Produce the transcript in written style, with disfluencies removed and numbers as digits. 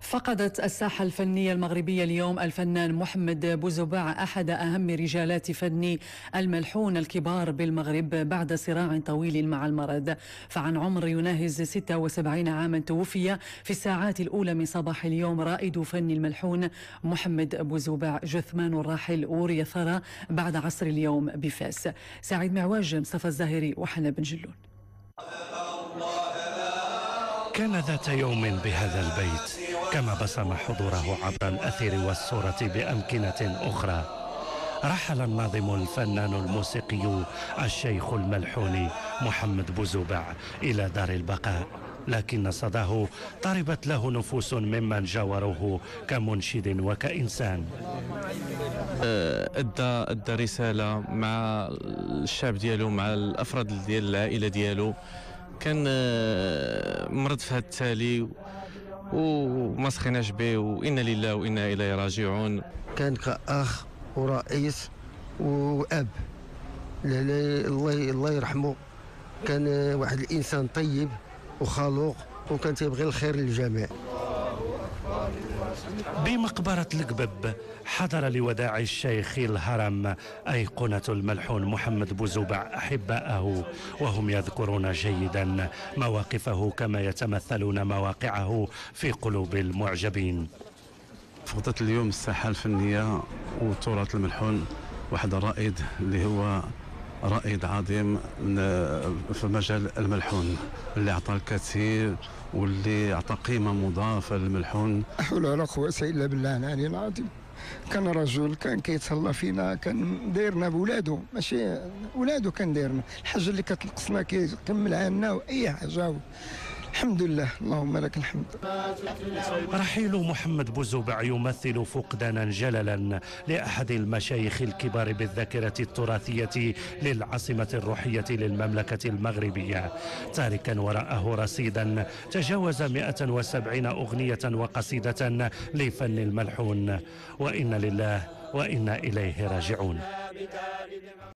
فقدت الساحة الفنية المغربية اليوم الفنان محمد بوزباع أحد أهم رجالات فن الملحون الكبار بالمغرب بعد صراع طويل مع المرض. فعن عمر يناهز 76 عاما توفي في الساعات الأولى من صباح اليوم رائد فن الملحون محمد بوزباع. جثمان الراحل وري ثرى بعد عصر اليوم بفاس. سعيد معواج، مصطفى الزاهري وحنا بن جلون. كان ذات يوم بهذا البيت كما بصم حضوره عبر الأثير والصورة بأمكنة أخرى. رحل الناظم الفنان الموسيقي الشيخ الملحون محمد بوزباع إلى دار البقاء، لكن صداه طربت له نفوس ممن جاوروه كمنشد وكإنسان. أدى رسالة مع الشعب ديالو، مع الأفراد ديال العائلة ديالو. كان مرض في هذا التالي وما سخيناش به، وإنا لله وإنا إليه راجعون. كان كأخ ورئيس وأب، الله يرحمه. كان واحد الإنسان طيب وخلوق، وكان تيبغي الخير للجميع. بمقبرة القبب حضر لوداع الشيخ الهرم أيقونة الملحون محمد بوزباع أحباءه، وهم يذكرون جيدا مواقفه كما يتمثلون مواقعه في قلوب المعجبين. فقدت اليوم الساحة الفنية وتراث الملحون واحد الرائد اللي هو رائد عظيم في مجال الملحون، اللي أعطى الكثير واللي أعطى قيمة مضافة للملحون. لا حول ولا قوة إلا بالله العلي العظيم. كان رجل كان كيتهلا فينا، كان دايرنا بولادو، ماشي ولادو كان دايرنا الحاجة اللي كتنقصنا كيكمل عنا، وأي حاجة الحمد لله، اللهم لك الحمد. رحيل محمد بوزباع يمثل فقدانا جللا لأحد المشايخ الكبار بالذاكرة التراثية للعاصمة الروحية للمملكة المغربية، تاركا وراءه رصيدا تجاوز 170 أغنية وقصيدة لفن الملحون. وإنا لله وإنا إليه راجعون.